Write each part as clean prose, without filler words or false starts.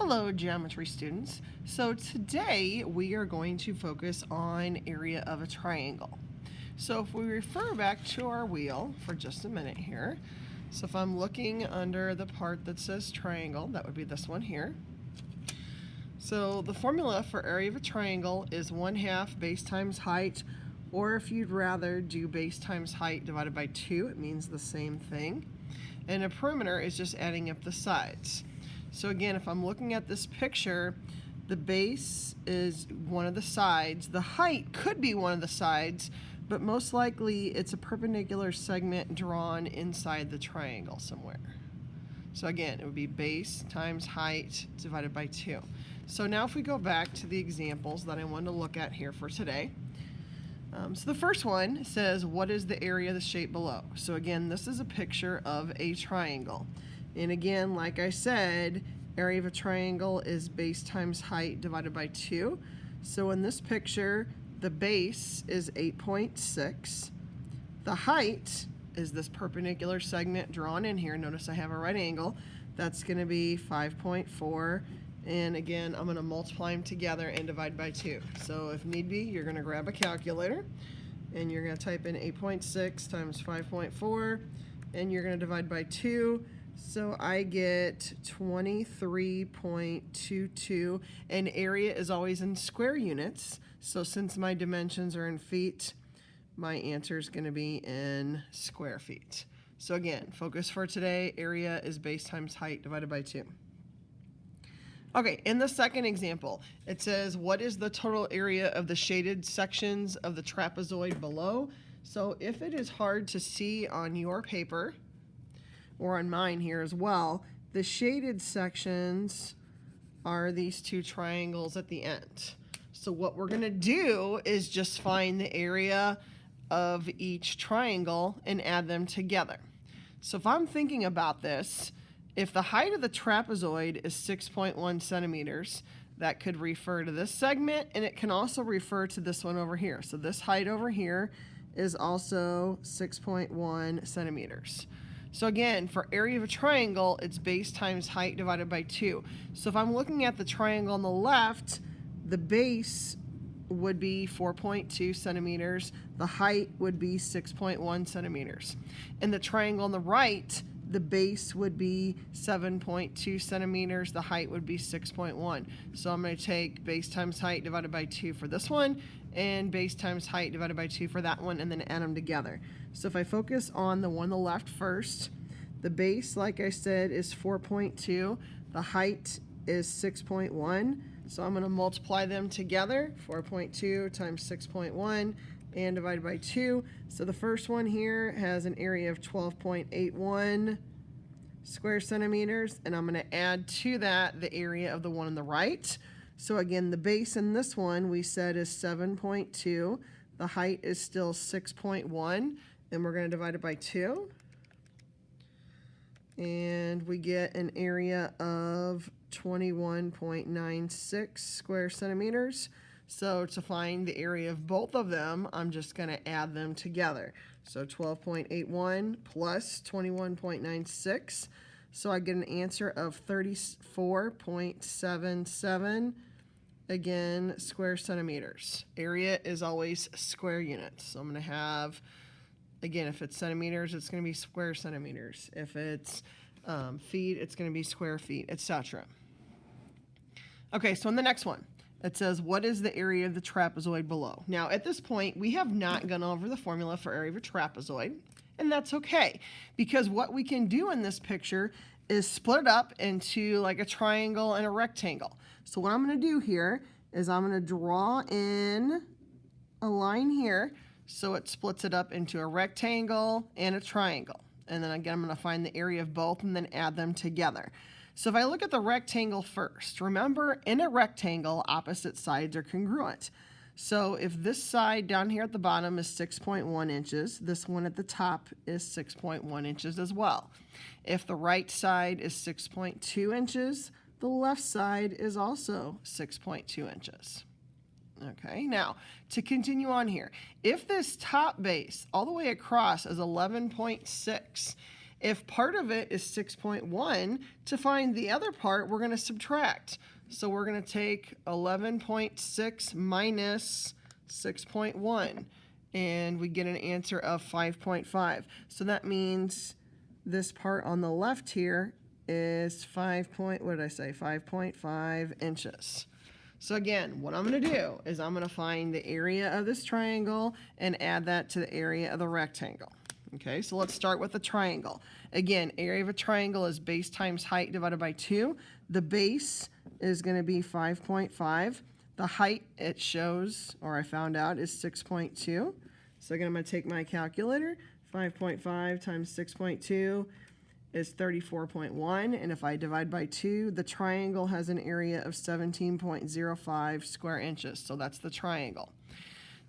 Hello, geometry students. So today we are going to focus on area of a triangle. So if we refer back to our wheel for just a minute here, so if I'm looking under the part that says triangle, that would be this one here. So the formula for area of a triangle is 1/2 base times height, or if you'd rather do base times height divided by 2, it means the same thing. And a perimeter is just adding up the sides. So again, if I'm looking at this picture, the base is one of the sides. The height could be one of the sides, but most likely it's a perpendicular segment drawn inside the triangle somewhere. So again, it would be base times height divided by 2. So now if we go back to the examples that I wanted to look at here for today. So the first one says, what is the area of the shape below? So again, this is a picture of a triangle. And again, like I said, area of a triangle is base times height divided by 2. So in this picture, the base is 8.6. The height is this perpendicular segment drawn in here. Notice I have a right angle. That's going to be 5.4. And again, I'm going to multiply them together and divide by 2. So if need be, you're going to grab a calculator and you're going to type in 8.6 times 5.4 and you're going to divide by 2. So I get 23.22, and area is always in square units. So since my dimensions are in feet, my answer is going to be in square feet. So again, focus for today, area is base times height divided by 2. Okay, in the second example, it says, what is the total area of the shaded sections of the trapezoid below? So if it is hard to see on your paper, or on mine here as well, the shaded sections are these two triangles at the end. So what we're going to do is just find the area of each triangle and add them together. So if I'm thinking about this, if the height of the trapezoid is 6.1 centimeters, that could refer to this segment, and it can also refer to this one over here. So this height over here is also 6.1 centimeters. So again, for area of a triangle, it's base times height divided by 2. So if I'm looking at the triangle on the left, the base would be 4.2 centimeters. The height would be 6.1 centimeters. In the triangle on the right, the base would be 7.2 centimeters. The height would be 6.1. So I'm going to take base times height divided by 2 for this one, and base times height divided by 2 for that one, and then add them together. So if I focus on the one on the left first, the base, like I said, is 4.2. The height is 6.1. So I'm going to multiply them together, 4.2 times 6.1, and divided by 2. So the first one here has an area of 12.81 square centimeters, and I'm going to add to that the area of the one on the right. So again, the base in this one we said is 7.2. The height is still 6.1, and we're going to divide it by 2. And we get an area of 21.96 square centimeters. So to find the area of both of them, I'm just going to add them together. So 12.81 plus 21.96. So I get an answer of 34.77, again, square centimeters. Area is always square units. So I'm going to have, again, if it's centimeters, it's going to be square centimeters. If it's feet, it's going to be square feet, etc. Okay, so in the next one, it says, what is the area of the trapezoid below? Now, at this point, we have not gone over the formula for area of a trapezoid, and that's okay, because what we can do in this picture is split it up into like a triangle and a rectangle. So what I'm going to do here is I'm going to draw in a line here, so it splits it up into a rectangle and a triangle. And then again, I'm going to find the area of both and then add them together. So if I look at the rectangle first, remember in a rectangle, opposite sides are congruent. So if this side down here at the bottom is 6.1 inches, this one at the top is 6.1 inches as well. If the right side is 6.2 inches, the left side is also 6.2 inches. Okay, now to continue on here, if this top base all the way across is 11.6 If part of it is 6.1, to find the other part, we're going to subtract. So we're going to take 11.6 minus 6.1, and we get an answer of 5.5. So that means this part on the left here is 5.5 inches. So again, what I'm going to do is I'm going to find the area of this triangle and add that to the area of the rectangle. Okay, so let's start with the triangle. Again, area of a triangle is base times height divided by 2. The base is going to be 5.5. The height it shows, or I found out, is 6.2. So again, I'm going to take my calculator. 5.5 times 6.2 is 34.1, and if I divide by 2, the triangle has an area of 17.05 square inches, so that's the triangle.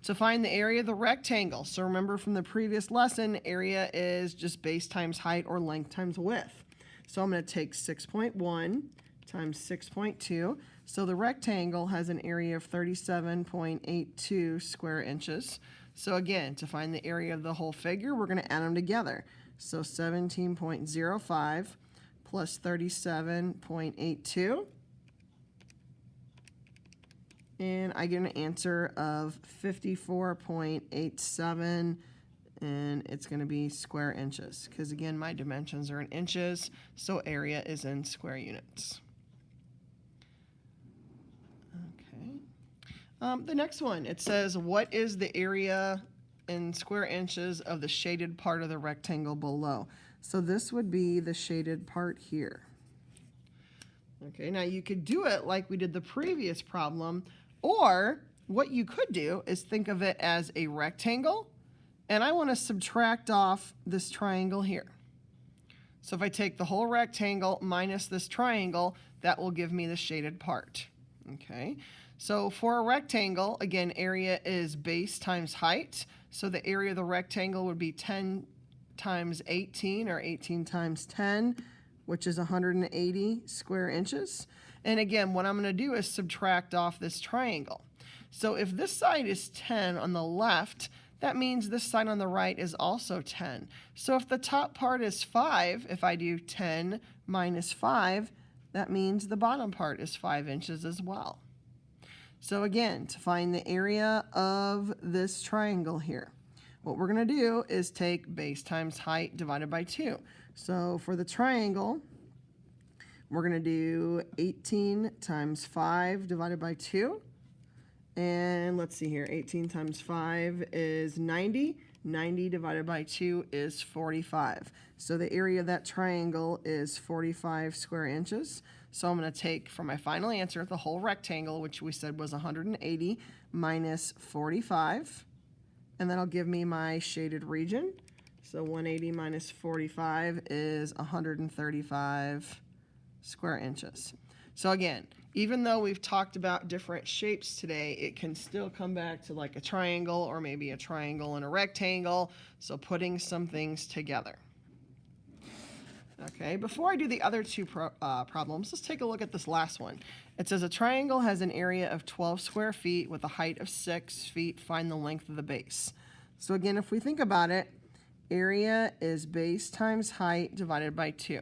To find the area of the rectangle, so remember from the previous lesson, area is just base times height or length times width. So I'm going to take 6.1 times 6.2, so the rectangle has an area of 37.82 square inches. So again, to find the area of the whole figure, we're going to add them together. So 17.05 plus 37.82. And I get an answer of 54.87, and it's going to be square inches. Because again, my dimensions are in inches, so area is in square units. Okay. The next one, it says, what is the area in square inches of the shaded part of the rectangle below? So this would be the shaded part here. Okay, now you could do it like we did the previous problem, or what you could do is think of it as a rectangle, and I want to subtract off this triangle here. So if I take the whole rectangle minus this triangle, that will give me the shaded part. Okay, so for a rectangle, again, area is base times height. So the area of the rectangle would be 10 times 18, or 18 times 10, which is 180 square inches. And again, what I'm going to do is subtract off this triangle. So if this side is 10 on the left, that means this side on the right is also 10. So if the top part is 5, if I do 10 minus 5, that means the bottom part is 5 inches as well. So again, to find the area of this triangle here, what we're going to do is take base times height divided by 2. So for the triangle, we're going to do 18 times 5 divided by 2. And let's see here, 18 times 5 is 90. 90 divided by 2 is 45. So the area of that triangle is 45 square inches. So I'm going to take, for my final answer, the whole rectangle, which we said was 180, minus 45. And that'll give me my shaded region. So 180 minus 45 is 135 square inches. So again, even though we've talked about different shapes today, it can still come back to like a triangle, or maybe a triangle and a rectangle. So putting some things together. Okay, before I do the other two problems, let's take a look at this last one. It says a triangle has an area of 12 square feet with a height of 6 feet. Find the length of the base. So again, if we think about it, area is base times height divided by 2.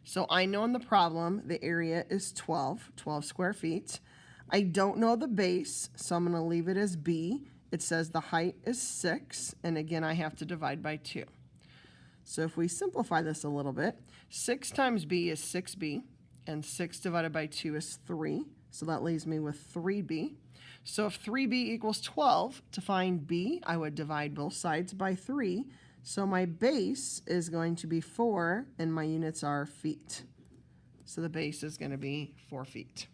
So I know in the problem the area is 12 square feet. I don't know the base, so I'm going to leave it as b. It says the height is 6, and again I have to divide by 2. So if we simplify this a little bit, 6 times b is 6b, and 6 divided by 2 is 3. So that leaves me with 3b. So if 3b equals 12, to find b, I would divide both sides by 3. So my base is going to be 4, and my units are feet. So the base is going to be 4 feet.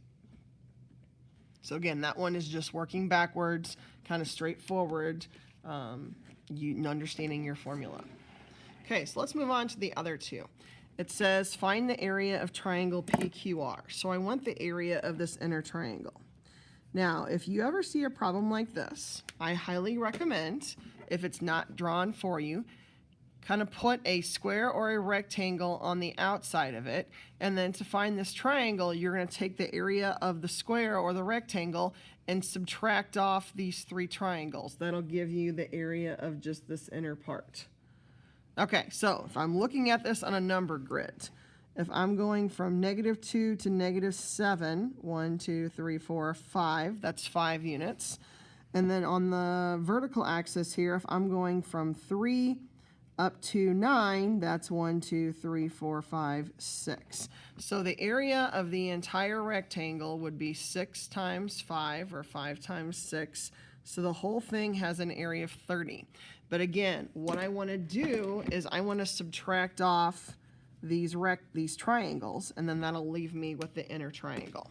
So again, that one is just working backwards, kind of straightforward, understanding your formula. Okay, so let's move on to the other two. It says find the area of triangle PQR. So I want the area of this inner triangle. Now, if you ever see a problem like this, I highly recommend, if it's not drawn for you, kind of put a square or a rectangle on the outside of it, and then to find this triangle, you're going to take the area of the square or the rectangle and subtract off these 3 triangles. That'll give you the area of just this inner part. Okay, so if I'm looking at this on a number grid, if I'm going from -2 to -7, 1, 2, 3, 4, 5, that's 5 units. And then on the vertical axis here, if I'm going from 3 up to 9, that's 1, 2, 3, 4, 5, 6. So the area of the entire rectangle would be 6 times 5, or 5 times 6. So the whole thing has an area of 30. But again, what I want to do is I want to subtract off these triangles, and then that'll leave me with the inner triangle.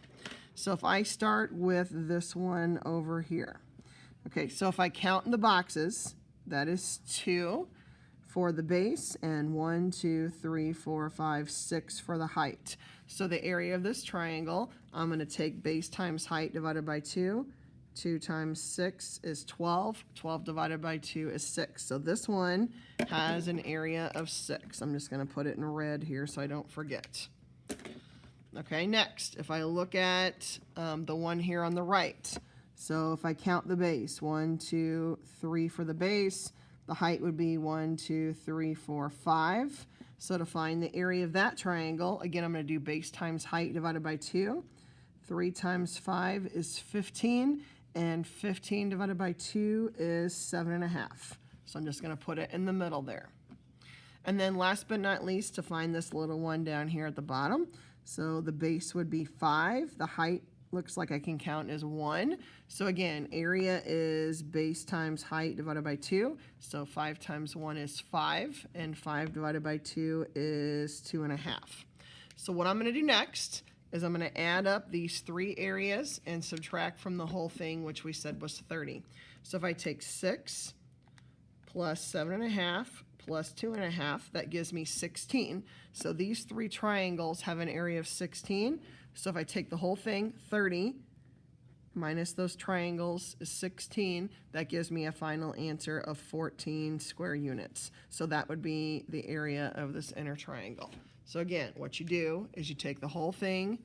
So if I start with this one over here. Okay, so if I count in the boxes, that is 2 for the base and 1, 2, 3, 4, 5, 6 for the height. So the area of this triangle, I'm going to take base times height divided by 2. 2 times 6 is 12. 12 divided by 2 is 6. So this one has an area of 6. I'm just going to put it in red here so I don't forget. Okay, next, if I look at the one here on the right. So if I count the base, 1, 2, 3 for the base, the height would be 1, 2, 3, 4, 5. So to find the area of that triangle, again, I'm going to do base times height divided by 2. 3 times 5 is 15. And 15 divided by 2 is 7.5. So I'm just going to put it in the middle there. And then last but not least, to find this little one down here at the bottom. So the base would be 5. The height looks like I can count as 1. So again, area is base times height divided by 2. So 5 times 1 is 5. And 5 divided by 2 is 2.5. So what I'm going to do next is I'm going to add up these 3 areas and subtract from the whole thing, which we said was 30. So if I take 6 plus 7.5 plus 2.5, that gives me 16. So these 3 triangles have an area of 16. So if I take the whole thing, 30, minus those triangles is 16, that gives me a final answer of 14 square units. So that would be the area of this inner triangle. So again, what you do is you take the whole thing,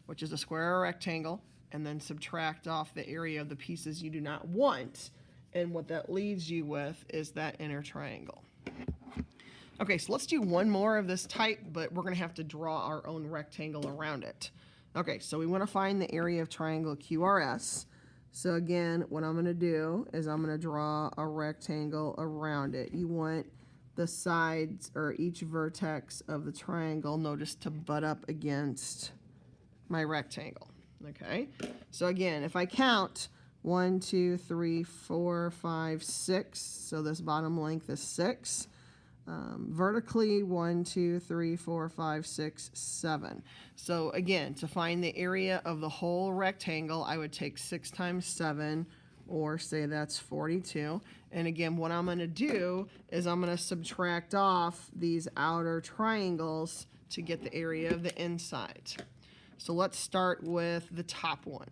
which is a square or rectangle, and then subtract off the area of the pieces you do not want. And what that leaves you with is that inner triangle. Okay, so let's do one more of this type, but we're going to have to draw our own rectangle around it. Okay, so we want to find the area of triangle QRS. So again, what I'm going to do is I'm going to draw a rectangle around it. You want the sides or each vertex of the triangle, notice, to butt up against my rectangle. Okay, so again, if I count 1, 2, 3, 4, 5, 6, so this bottom length is 6. Vertically, 1, 2, 3, 4, 5, 6, 7. So again, to find the area of the whole rectangle, I would take 6 times 7, or say that's 42. And again, what I'm going to do is I'm going to subtract off these outer triangles to get the area of the inside. So let's start with the top one.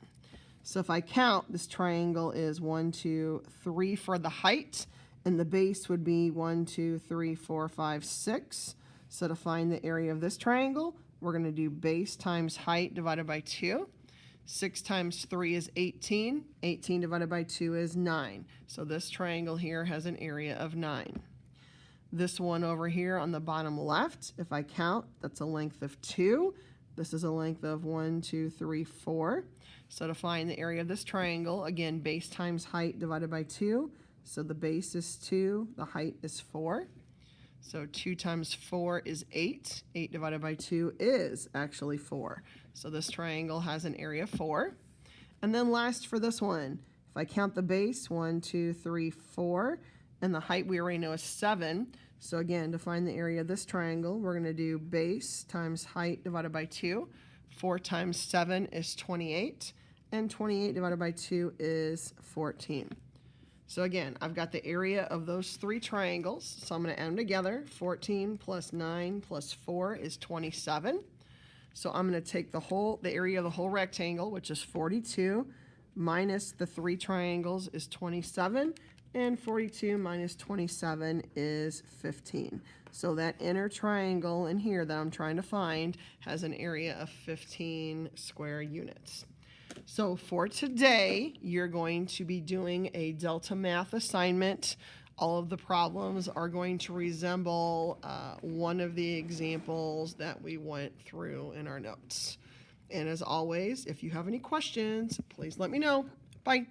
So if I count, this triangle is 1, 2, 3 for the height, and the base would be 1, 2, 3, 4, 5, 6. So to find the area of this triangle, we're going to do base times height divided by 2. 6 times 3 is 18. 18 divided by 2 is 9. So this triangle here has an area of 9. This one over here on the bottom left, if I count, that's a length of 2. This is a length of 1, 2, 3, 4. So to find the area of this triangle, again, base times height divided by 2. So the base is 2, the height is 4. So 2 times 4 is 8. 8 divided by 2 is actually 4. So this triangle has an area of 4. And then last for this one, if I count the base, 1, 2, 3, 4, and the height we already know is 7. So again, to find the area of this triangle, we're going to do base times height divided by 2. 4 times 7 is 28. And 28 divided by 2 is 14. So again, I've got the area of those 3 triangles, so I'm going to add them together. 14 plus 9 plus 4 is 27. So I'm going to take the area of the whole rectangle, which is 42, minus the 3 triangles is 27, and 42 minus 27 is 15. So that inner triangle in here that I'm trying to find has an area of 15 square units. So for today, you're going to be doing a Delta Math assignment All of the problems are going to resemble one of the examples that we went through in our notes. And as always, if you have any questions, please let me know. Bye.